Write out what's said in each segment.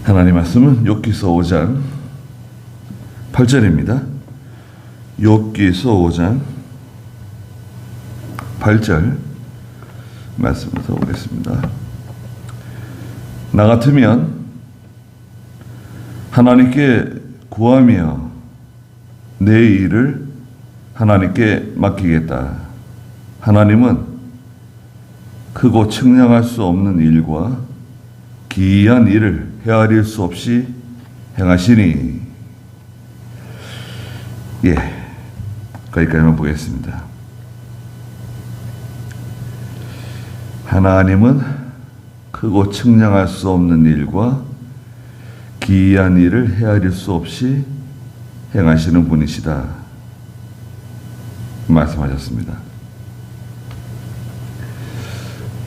하나님 말씀은 욥기서 5장 8절입니다. 욥기서 5장 8절 말씀부터 보겠습니다. 나 같으면 하나님께 구하며 내 일을 하나님께 맡기겠다. 하나님은 크고 측량할 수 없는 일과 기이한 일을 헤아릴 수 없이 행하시니. 거기까지만 보겠습니다. 하나님은 크고 측량할 수 없는 일과 기이한 일을 헤아릴 수 없이 행하시는 분이시다 말씀하셨습니다.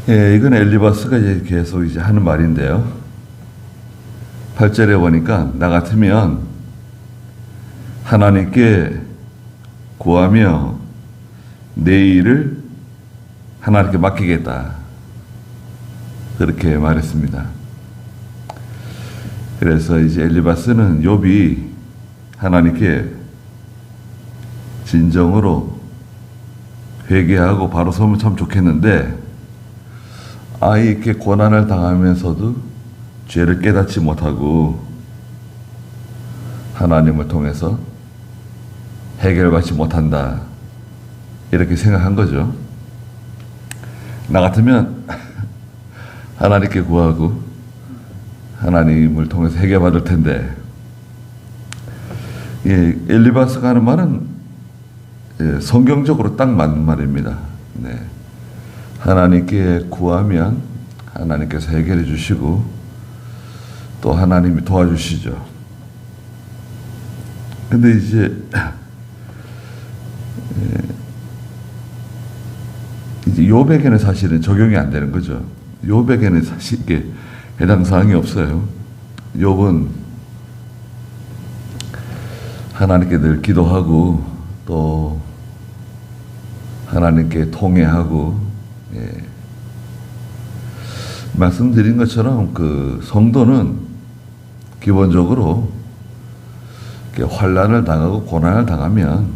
이건 엘리바스가 계속 하는 말인데요. 8절에 보니까 나 같으면 하나님께 구하며 내 일을 하나님께 맡기겠다. 그렇게 말했습니다. 그래서 이제 엘리바스는 욥이 하나님께 진정으로 회개하고 바로 서면 참 좋겠는데, 이렇게 고난을 당하면서도 죄를 깨닫지 못하고 하나님을 통해서 해결받지 못한다, 이렇게 생각한 거죠. 나 같으면 하나님께 구하고 하나님을 통해서 해결받을 텐데, 엘리바스가 하는 말은 성경적으로 딱 맞는 말입니다. 하나님께 구하면 하나님께서 해결해 주시고 또 하나님이 도와주시죠. 근데 이제 욥에게는 사실은 적용이 안 되는 거죠. 욥에게는 사실 이게 해당 사항이 없어요. 욥은 하나님께 늘 기도하고 또 하나님께 통회하고, 말씀드린 것처럼 그 성도는 기본적으로 환난을 당하고 고난을 당하면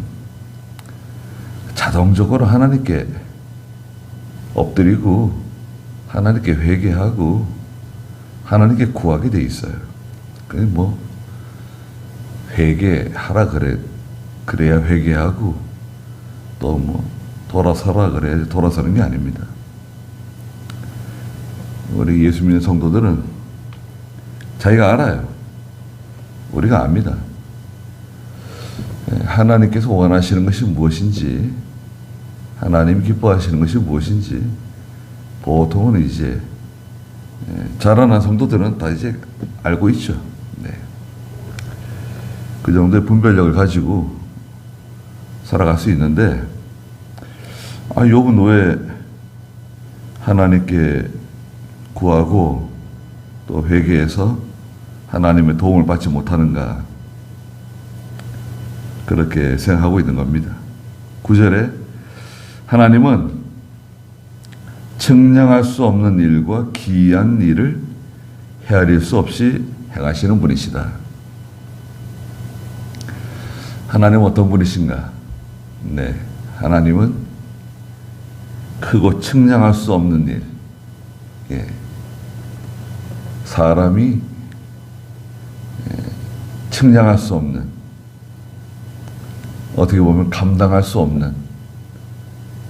자동적으로 하나님께 엎드리고 하나님께 회개하고 하나님께 구하게 돼 있어요. 회개하라 그래야 회개하고 또 돌아서라 그래야 돌아서는 게 아닙니다. 우리 예수 믿는 성도들은 자기가 알아요. 우리가 압니다. 하나님께서 원하시는 것이 무엇인지, 하나님이 기뻐하시는 것이 무엇인지 보통은 이제 자라난 성도들은 다 이제 알고 있죠. 그 정도의 분별력을 가지고 살아갈 수 있는데, 욥은 왜 하나님께 구하고 또 회개해서 하나님의 도움을 받지 못하는가, 그렇게 생각하고 있는 겁니다. 9절에 하나님은 측량할 수 없는 일과 기이한 일을 헤아릴 수 없이 행하시는 분이시다. 하나님은 어떤 분이신가? 하나님은 크고 측량할 수 없는 일, 사람이 측량할 수 없는, 어떻게 보면 감당할 수 없는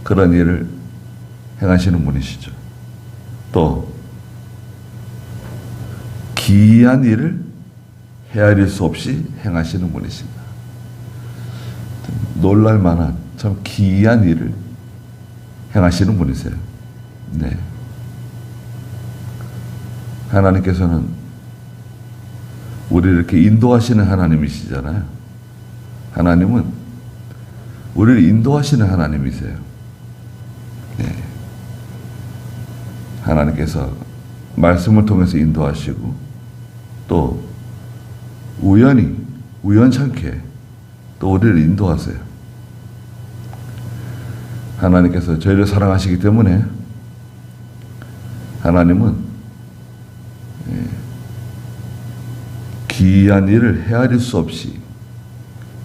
그런 일을 행하시는 분이시죠. 또 기이한 일을 헤아릴 수 없이 행하시는 분이십니다. 놀랄만한 참 기이한 일을 행하시는 분이세요. 하나님께서는 우리를 이렇게 인도하시는 하나님이시잖아요. 하나님은 우리를 인도하시는 하나님이세요. 하나님께서 말씀을 통해서 인도하시고 또 우연찮게 또 우리를 인도하세요. 하나님께서 저희를 사랑하시기 때문에 하나님은 기이한 일을 헤아릴 수 없이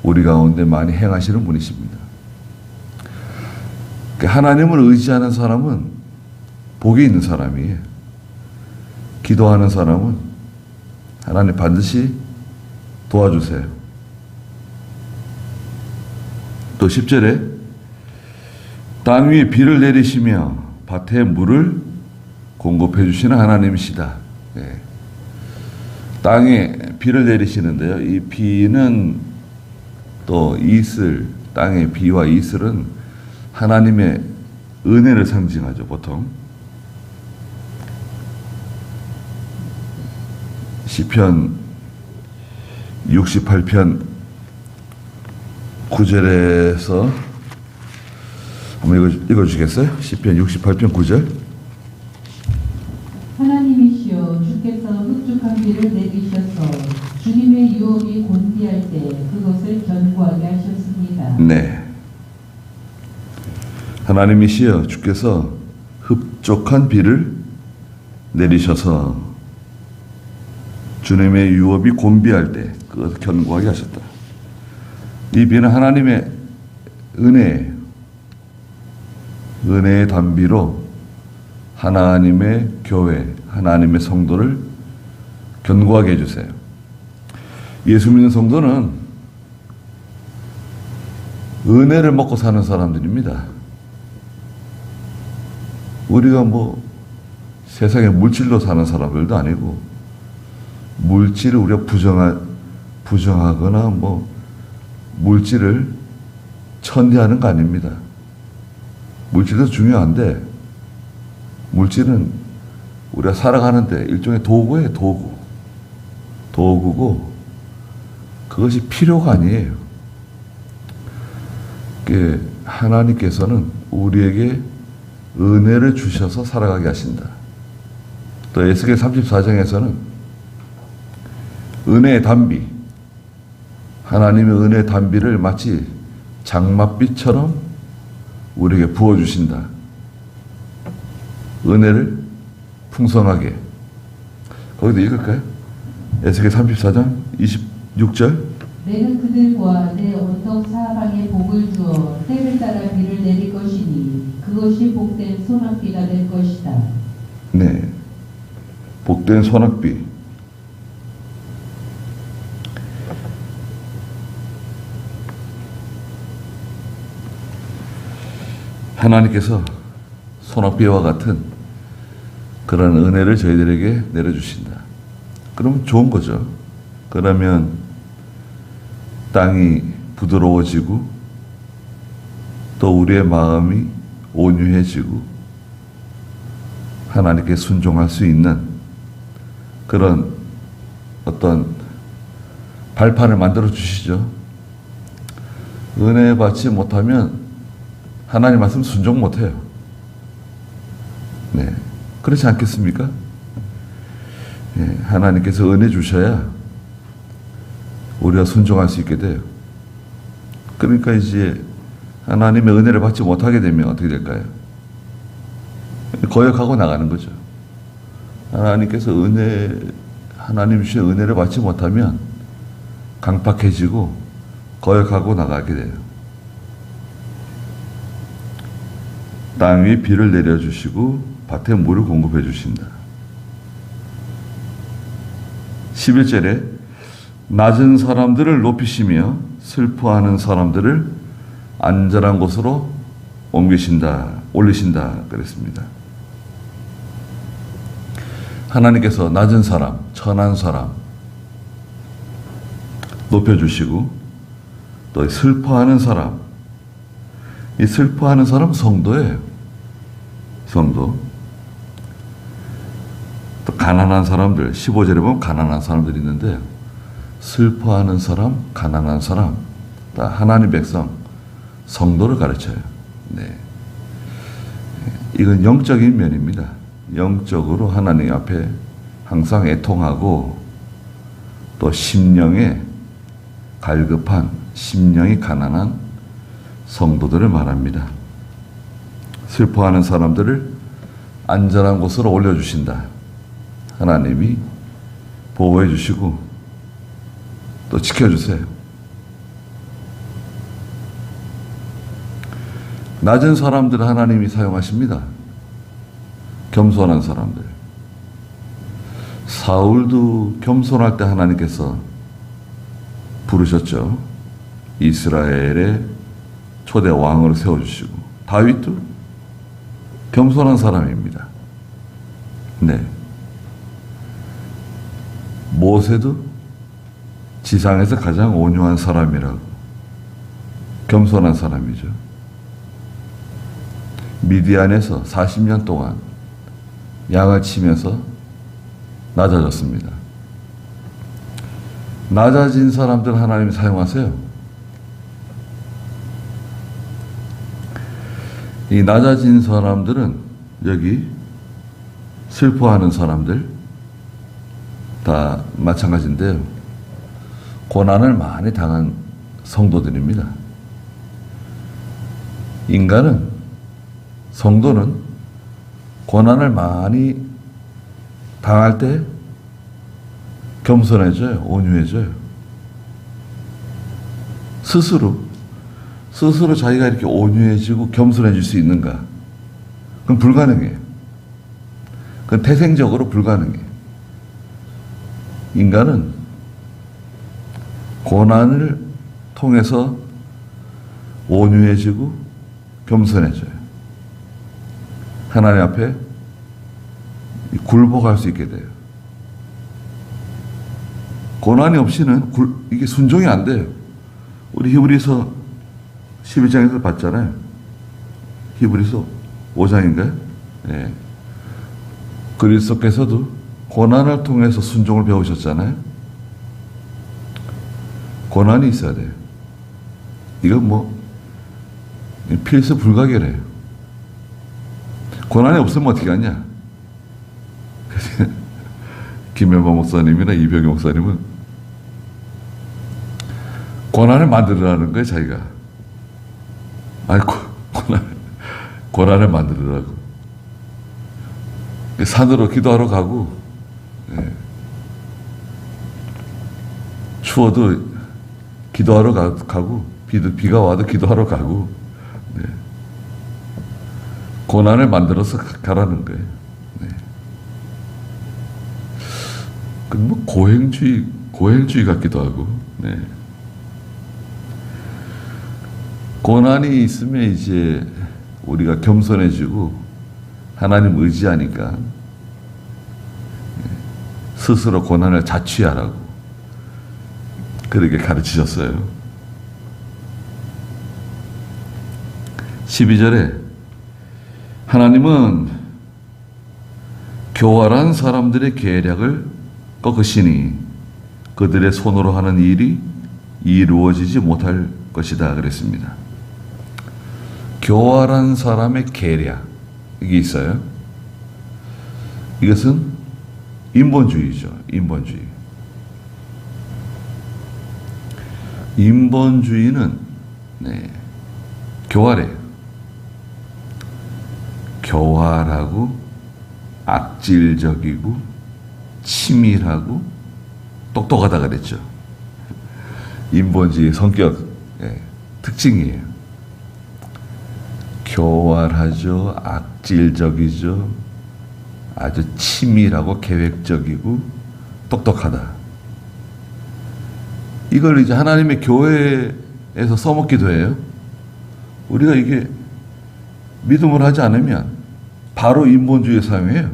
우리 가운데 많이 행하시는 분이십니다. 하나님을 의지하는 사람은 복이 있는 사람이에요. 기도하는 사람은 하나님 반드시 도와주세요. 또 10절에 땅 위에 비를 내리시며 밭에 물을 공급해 주시는 하나님이시다. 네. 땅에 비를 내리시는데요. 이 비는 또 이슬, 땅의 비와 이슬은 하나님의 은혜를 상징하죠, 보통. 시편 68편 9절에서 한번 읽어주시겠어요? 시편 68편 9절. 하나님이시여 주께서 흡족한 비를 내리셔서 주님의 유업이 곤비할 때 그것을 견고하게 하셨습니다. 네. 하나님이시여 주께서 흡족한 비를 내리셔서 주님의 유업이 곤비할 때 그것을 견고하게 하셨다. 이 비는 하나님의 은혜예요. 은혜의 단비로 하나님의 교회, 하나님의 성도를 견고하게 해주세요. 예수 믿는 성도는 은혜를 먹고 사는 사람들입니다. 우리가 뭐 세상에 물질로 사는 사람들도 아니고 물질을 우리가 부정하거나 뭐 물질을 천대하는 거 아닙니다. 물질도 중요한데 물질은 우리가 살아가는데 일종의 도구예요. 도구고 그것이 필요가 아니에요. 하나님께서는 우리에게 은혜를 주셔서 살아가게 하신다. 또 에스겔 34장에서는 은혜의 단비, 하나님의 은혜의 단비를 마치 장맛비처럼 우리에게 부어주신다. 은혜를 풍성하게. 거기도 읽을까요? 에스겔 34장 26절. 내는 그들과 내 언덕 사방에 복을 주어 때를 따라 비를 내릴 것이니 그것이 복된 소낙비가 될 것이다. 네, 복된 소낙비. 하나님께서 소낙비와 같은 그런 은혜를 저희들에게 내려주신다. 그러면 좋은 거죠. 그러면 땅이 부드러워지고 또 우리의 마음이 온유해지고 하나님께 순종할 수 있는 그런 어떤 발판을 만들어 주시죠. 은혜 받지 못하면 하나님 말씀 순종 못해요. 네, 그렇지 않겠습니까? 네, 하나님께서 은혜 주셔야 우리가 순종할 수 있게 돼요. 그러니까 이제 하나님의 은혜를 받지 못하게 되면 어떻게 될까요? 거역하고 나가는 거죠. 하나님께서 하나님 주신 은혜를 받지 못하면 강팍해지고 거역하고 나가게 돼요. 땅 위에 비를 내려주시고 밭에 물을 공급해 주신다. 11절에 낮은 사람들을 높이시며 슬퍼하는 사람들을 안전한 곳으로 올리신다 그랬습니다. 하나님께서 낮은 사람, 천한 사람 높여주시고 또 슬퍼하는 사람, 이 슬퍼하는 사람 성도예요. 성도. 또 가난한 사람들, 15절에 보면 가난한 사람들이 있는데 슬퍼하는 사람, 가난한 사람, 다 하나님 백성, 성도를 가르쳐요. 네. 이건 영적인 면입니다. 영적으로 하나님 앞에 항상 애통하고 또 심령에 갈급한, 심령이 가난한 성도들을 말합니다. 슬퍼하는 사람들을 안전한 곳으로 올려주신다. 하나님이 보호해 주시고 또 지켜주세요. 낮은 사람들 하나님이 사용하십니다. 겸손한 사람들. 사울도 겸손할 때 하나님께서 부르셨죠. 이스라엘의 초대 왕으로 세워주시고, 다윗도 겸손한 사람입니다. 네. 모세도 지상에서 가장 온유한 사람이라고, 겸손한 사람이죠. 미디안에서 40년 동안 양을 치면서 낮아졌습니다. 낮아진 사람들 하나님이 사용하세요. 이 낮아진 사람들은 여기 슬퍼하는 사람들 다 마찬가지인데요. 고난을 많이 당한 성도들입니다. 성도는 고난을 많이 당할 때 겸손해져요. 온유해져요. 스스로 자기가 이렇게 온유해지고 겸손해질 수 있는가? 그건 불가능해요. 그건 태생적으로 불가능해요. 인간은 고난을 통해서 온유해지고 겸손해져요. 하나님 앞에 굴복할 수 있게 돼요. 고난이 없이는 이게 순종이 안 돼요. 우리 히브리서 11장에서 봤잖아요. 히브리서 5장인가요? 네. 그리스도께서도 고난을 통해서 순종을 배우셨잖아요. 고난이 있어야 돼요. 이건 필수 불가결해요. 고난이 없으면 어떻게 하냐? 김현범 목사님이나 이병희 목사님은 고난을 만들으라는 거예요, 자기가. 고난을 만들으라고. 산으로 기도하러 가고, 추워도 기도하러 가고, 비가 와도 기도하러 가고, 고난을 만들어서 가라는 거예요. 고행주의 같기도 하고, 고난이 있으면 이제 우리가 겸손해지고 하나님 의지하니까 스스로 고난을 자취하라고 그렇게 가르치셨어요. 12절에 하나님은 교활한 사람들의 계략을 꺾으시니 그들의 손으로 하는 일이 이루어지지 못할 것이다 그랬습니다. 교활한 사람의 계략, 이게 있어요. 이것은 인본주의죠. 인본주의는 교활해요. 교활하고 악질적이고 치밀하고 똑똑하다 그랬죠. 인본주의 성격 특징이에요. 교활하죠. 악질적이죠. 아주 치밀하고 계획적이고 똑똑하다. 이걸 이제 하나님의 교회에서 써먹기도 해요. 우리가 이게 믿음을 하지 않으면 바로 인본주의 사용해요.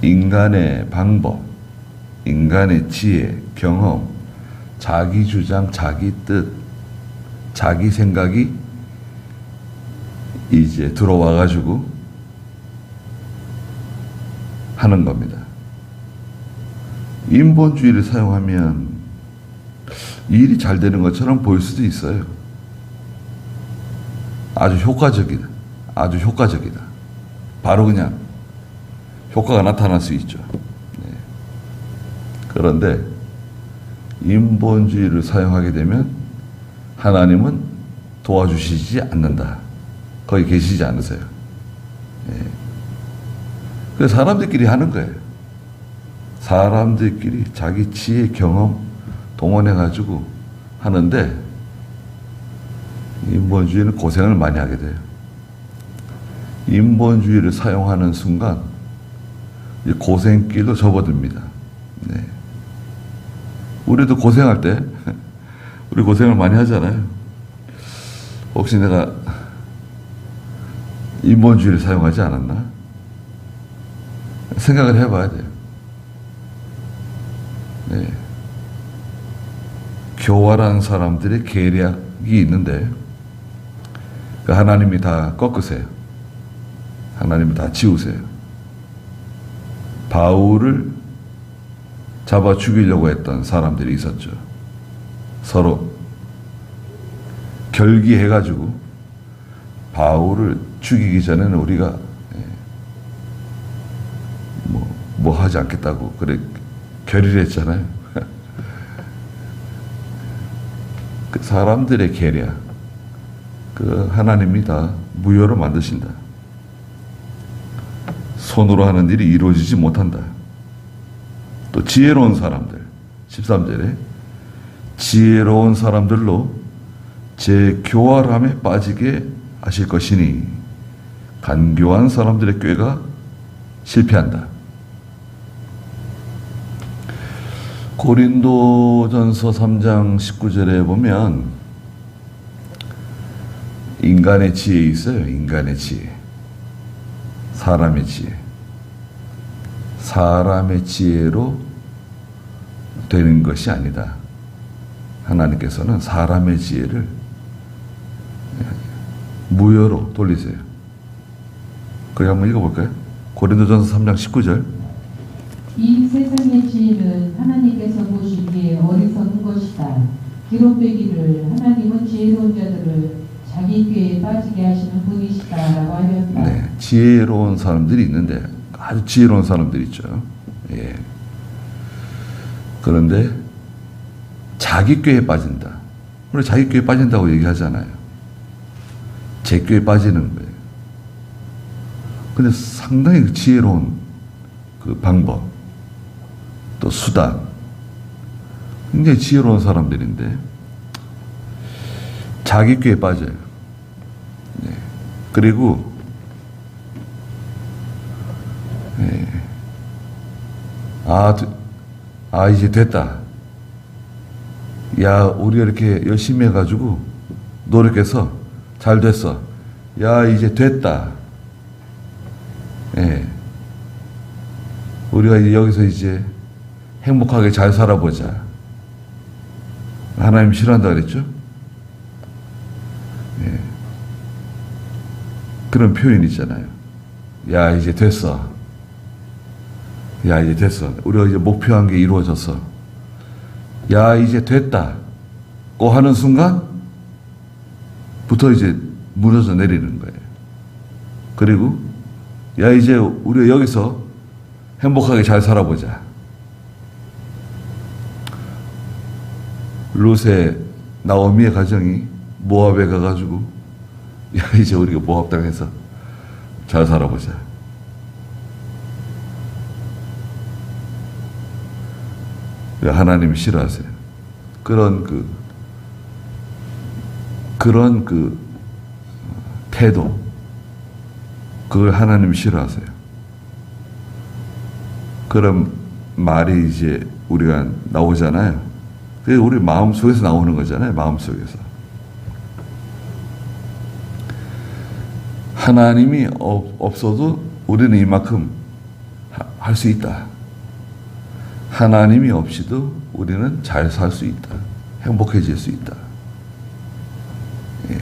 인간의 방법, 인간의 지혜, 경험, 자기 주장, 자기 뜻, 자기 생각이 이제 들어와가지고 하는 겁니다. 인본주의를 사용하면 일이 잘 되는 것처럼 보일 수도 있어요. 아주 효과적이다. 바로 그냥 효과가 나타날 수 있죠. 그런데 인본주의를 사용하게 되면 하나님은 도와주시지 않는다. 거기 계시지 않으세요. 그래서 사람들끼리 하는 거예요. 사람들끼리 자기 지혜 경험 동원해가지고 하는데 인본주의는 고생을 많이 하게 돼요. 인본주의를 사용하는 순간 고생길로 접어듭니다. 네. 우리도 고생할 때 우리 고생을 많이 하잖아요. 혹시 내가 인본주의를 사용하지 않았나? 생각을 해봐야 돼요. 네. 교활한 사람들의 계략이 있는데 하나님이 다 꺾으세요. 하나님이 다 지우세요. 바울을 잡아 죽이려고 했던 사람들이 있었죠. 서로 결기해가지고 바울을 죽이기 전에는 우리가 뭐 하지 않겠다고 그래 결의를 했잖아요. 그 사람들의 계략, 그 하나님이 다 무효로 만드신다. 손으로 하는 일이 이루어지지 못한다. 또 지혜로운 사람들, 13절에 지혜로운 사람들로 제 교활함에 빠지게 하실 것이니 간교한 사람들의 꾀가 실패한다. 고린도전서 3장 19절에 보면 인간의 지혜 있어요. 인간의 지혜. 사람의 지혜. 사람의 지혜로 되는 것이 아니다. 하나님께서는 사람의 지혜를 무효로 돌리세요. 그래 한번 읽어볼까요? 고린도전서 3장 19절. 이 세상의 지혜는 하나님께서 보시기에 어리석은 것이다. 기록되기를 하나님은 지혜로운 자들을 자기 꾀에 빠지게 하시는 분이시다라고 하였다. 네, 지혜로운 사람들이 있는데 아주 지혜로운 사람들이 있죠. 예. 그런데 자기 꾀에 빠진다. 우리 자기 꾀에 빠진다고 얘기하잖아요. 제 꾀에 빠지는 거예요. 근데 상당히 지혜로운 그 방법, 또 수단, 굉장히 지혜로운 사람들인데 자기 꾀에 빠져요. 네. 그리고 이제 됐다. 야, 우리가 이렇게 열심히 해가지고 노력해서 잘 됐어. 야, 이제 됐다. 예. 우리가 이제 여기서 이제 행복하게 잘 살아보자. 하나님 싫어한다 그랬죠? 예. 그런 표현 있잖아요. 야, 이제 됐어. 야, 이제 됐어. 우리가 이제 목표한 게 이루어졌어. 야, 이제 됐다. 고 하는 순간부터 이제 무너져 내리는 거예요. 그리고 야, 이제 우리가 여기서 행복하게 잘 살아보자. 롯의 나오미의 가정이 모압에 가가지고 야, 이제 우리가 모압 땅에서 잘 살아보자. 하나님이 싫어하세요. 그런 태도, 그걸 하나님이 싫어하세요. 그런 말이 이제 우리가 나오잖아요. 그게 우리 마음 속에서 나오는 거잖아요. 마음 속에서. 하나님이 없어도 우리는 이만큼 할 수 있다. 하나님이 없이도 우리는 잘 살 수 있다. 행복해질 수 있다. 예.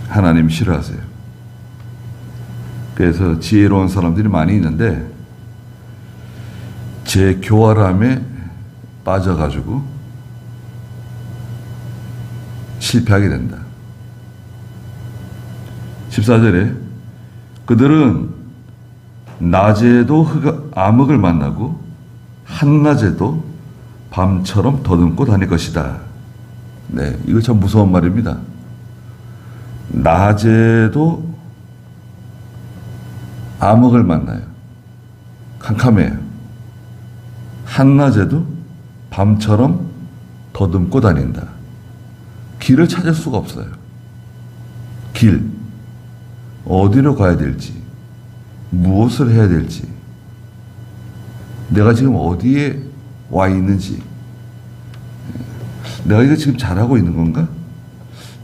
하나님 싫어하세요. 그래서 지혜로운 사람들이 많이 있는데 제 교활함에 빠져가지고 실패하게 된다. 14절에 그들은 낮에도 암흑을 만나고 한낮에도 밤처럼 더듬고 다닐 것이다. 네, 이거 참 무서운 말입니다. 낮에도 암흑을 만나요. 캄캄해요. 한낮에도 밤처럼 더듬고 다닌다. 길을 찾을 수가 없어요. 길, 어디로 가야 될지, 무엇을 해야 될지, 내가 지금 어디에 와 있는지, 내가 이거 지금 잘하고 있는 건가?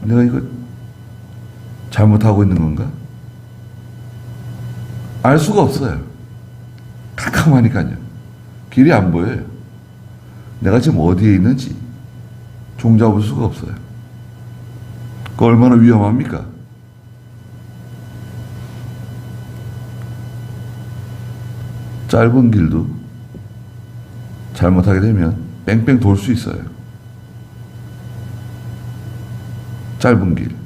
내가 이거 잘못하고 있는 건가? 알 수가 없어요. 캄캄하니까요. 길이 안 보여요. 내가 지금 어디에 있는지 종잡을 수가 없어요. 그 얼마나 위험합니까? 짧은 길도 잘못하게 되면 뺑뺑 돌 수 있어요. 짧은 길.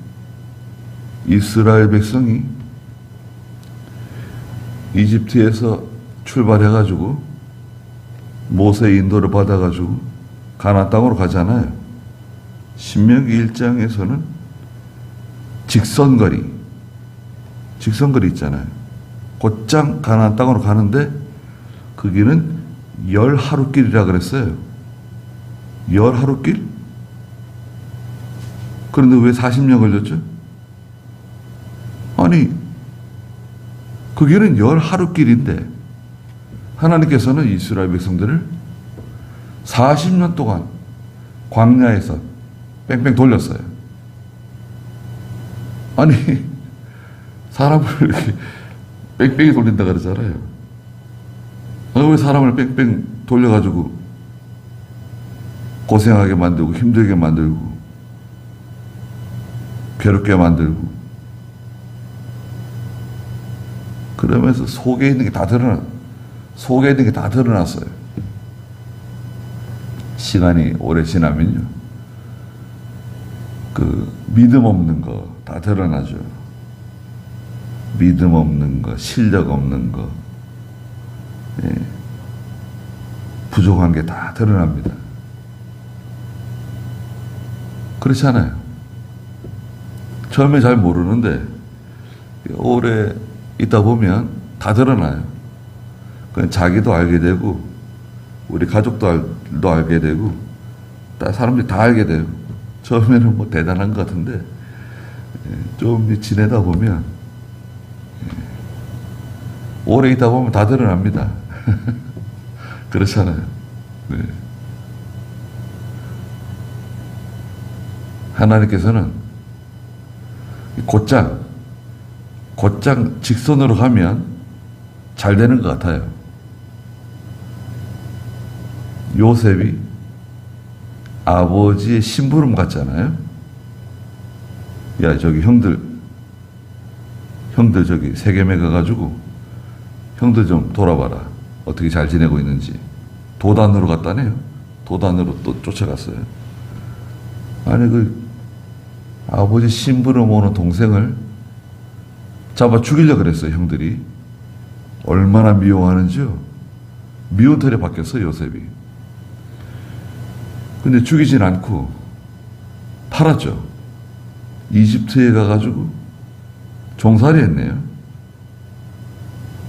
이스라엘 백성이 이집트에서 출발해가지고 모세의 인도를 받아가지고 가나안 땅으로 가잖아요. 신명기 1장에서는 직선거리 있잖아요. 곧장 가나안 땅으로 가는데 그 길은 10하루길이라 그랬어요. 10하루길? 그런데 왜 40년 걸렸죠? 아니, 그 길은 10하루길인데 하나님께서는 이스라엘 백성들을 40년 동안 광야에서 뺑뺑 돌렸어요. 아니, 사람을 이렇게 뺑뺑이 돌린다 그러잖아요. 왜 사람을 뺑뺑 돌려가지고 고생하게 만들고 힘들게 만들고 괴롭게 만들고 그러면서 속에 있는 게 다 드러났어요. 시간이 오래 지나면요. 그 믿음 없는 거 다 드러나죠. 믿음 없는 거, 실력 없는 거, 예. 부족한 게 다 드러납니다. 그렇잖아요. 처음에 잘 모르는데 오래 있다 보면 다 드러나요. 그냥 자기도 알게 되고 우리 가족도 알게 되고 사람들이 다 알게 돼요. 처음에는 뭐 대단한 것 같은데 좀 지내다 보면 오래 있다 보면 다 드러납니다. 그렇잖아요. 네. 하나님께서는 곧장 직선으로 가면 잘 되는 것 같아요. 요셉이 아버지의 심부름 갔잖아요. 야, 저기 형들 저기 세겜에 가가지고 형들 좀 돌아봐라. 어떻게 잘 지내고 있는지. 도단으로 갔다네요. 도단으로 또 쫓아갔어요. 아니, 그 아버지 심부름 오는 동생을 잡아 죽이려고 그랬어요, 형들이. 얼마나 미워하는지요. 미운 털에 바뀌었어요, 요셉이. 근데 죽이진 않고 팔았죠. 이집트에 가가지고 종살이 했네요.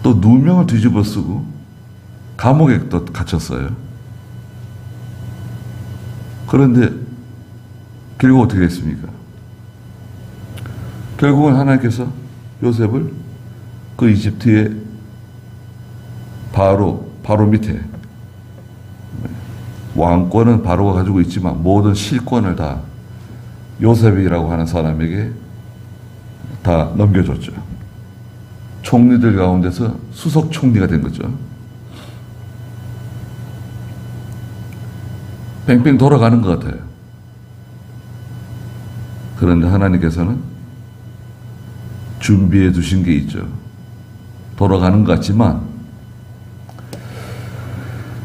또 누명을 뒤집어 쓰고 감옥에 또 갇혔어요. 그런데 결국 어떻게 됐습니까? 결국은 하나님께서 요셉을 그 이집트의 바로 밑에, 왕권은 바로가 가지고 있지만 모든 실권을 다 요셉이라고 하는 사람에게 다 넘겨줬죠. 총리들 가운데서 수석 총리가 된 거죠. 뺑뺑 돌아가는 것 같아요. 그런데 하나님께서는 준비해 두신 게 있죠. 돌아가는 것 같지만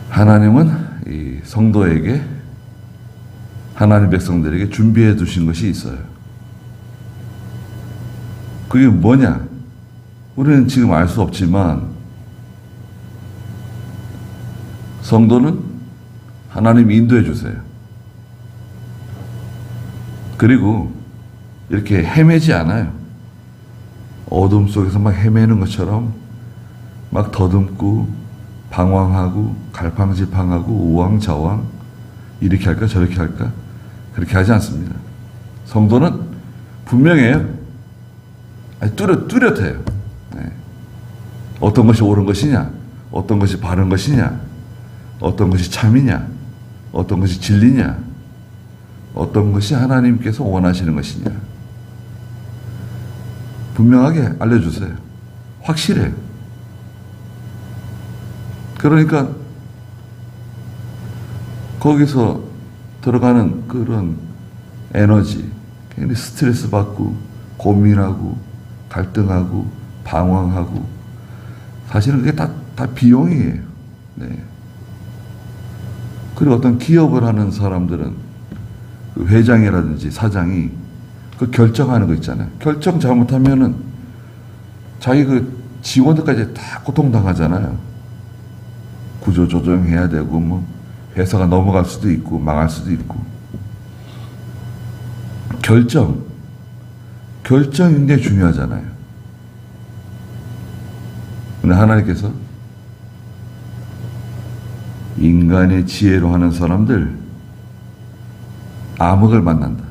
하나님은 이 성도에게, 하나님 백성들에게 준비해 두신 것이 있어요. 그게 뭐냐? 우리는 지금 알 수 없지만 성도는 하나님이 인도해 주세요. 그리고 이렇게 헤매지 않아요. 어둠 속에서 막 헤매는 것처럼 막 더듬고 방황하고 갈팡질팡하고 우왕좌왕 이렇게 할까 저렇게 할까 그렇게 하지 않습니다. 성도는 분명해요. 아니, 뚜렷해요. 네. 어떤 것이 옳은 것이냐, 어떤 것이 바른 것이냐, 어떤 것이 참이냐, 어떤 것이 진리냐, 어떤 것이 하나님께서 원하시는 것이냐. 분명하게 알려주세요. 확실해요. 그러니까 거기서 들어가는 그런 에너지, 굉장히 스트레스 받고 고민하고 갈등하고 방황하고 사실은 그게 다 비용이에요. 네. 그리고 어떤 기업을 하는 사람들은 그 회장이라든지 사장이 그 결정하는 거 있잖아요. 결정 잘못하면은 자기 그 직원들까지 다 고통당하잖아요. 구조조정해야 되고 뭐 회사가 넘어갈 수도 있고 망할 수도 있고. 결정이 굉장히 중요하잖아요. 근데 하나님께서 인간의 지혜로 하는 사람들 암흑을 만난다.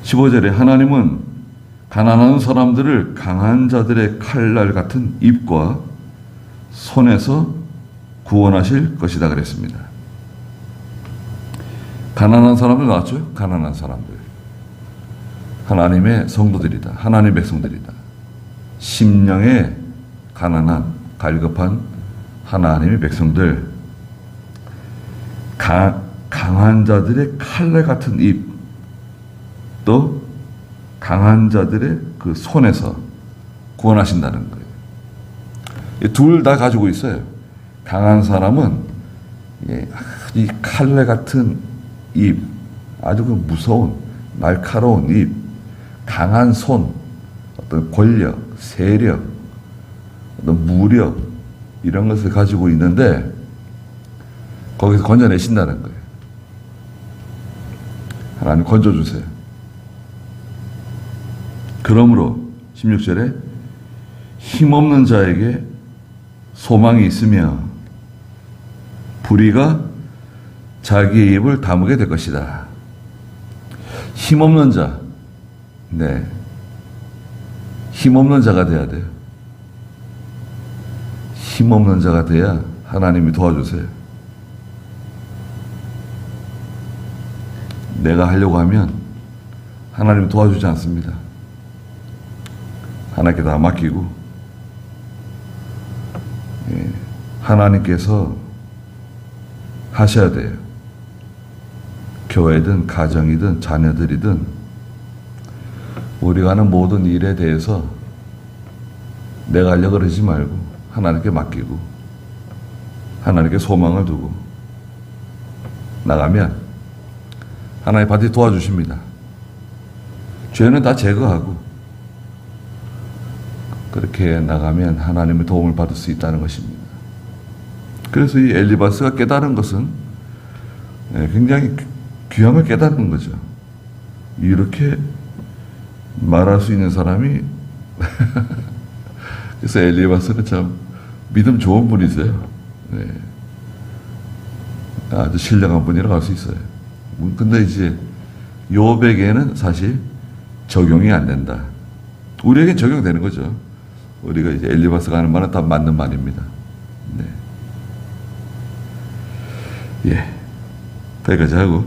15절에 하나님은 가난한 사람들을 강한 자들의 칼날 같은 입과 손에서 구원하실 것이다 그랬습니다. 가난한 사람들 나왔죠? 가난한 사람들. 하나님의 성도들이다. 하나님의 백성들이다. 심령에 가난한, 갈급한 하나님의 백성들. 강한 자들의 칼날 같은 입, 또 강한 자들의 그 손에서 구원하신다는 거예요. 둘 다 가지고 있어요. 강한 사람은 이 칼날 같은 입, 아주 그 무서운 날카로운 입, 강한 손, 어떤 권력, 세력, 어떤 무력 이런 것을 가지고 있는데 거기서 건져내신다는 거예요. 하나님 건져주세요. 그러므로 16절에 힘없는 자에게 소망이 있으며 불의가 자기의 입을 다무게 될 것이다. 힘없는 자, 네, 힘없는 자가 돼야 돼요. 힘없는 자가 돼야 하나님이 도와주세요. 내가 하려고 하면 하나님이 도와주지 않습니다. 하나님께 다 맡기고 하나님께서 하셔야 돼요. 교회든 가정이든 자녀들이든 우리가 하는 모든 일에 대해서 내가 하려고 그러지 말고 하나님께 맡기고 하나님께 소망을 두고 나가면 하나님 반드시 도와주십니다. 죄는 다 제거하고 그렇게 나가면 하나님의 도움을 받을 수 있다는 것입니다. 그래서 이 엘리바스가 깨달은 것은 굉장히 귀한 걸 깨닫는 거죠. 이렇게 말할 수 있는 사람이 그래서 엘리바스는 참 믿음 좋은 분이세요. 네. 아주 신령한 분이라고 할 수 있어요. 근데 이제 욥에게는 사실 적용이 안 된다. 우리에겐 적용되는 거죠. 우리가 이제 엘리바스가 하는 말은 다 맞는 말입니다. 네. 예. 거기까지 하고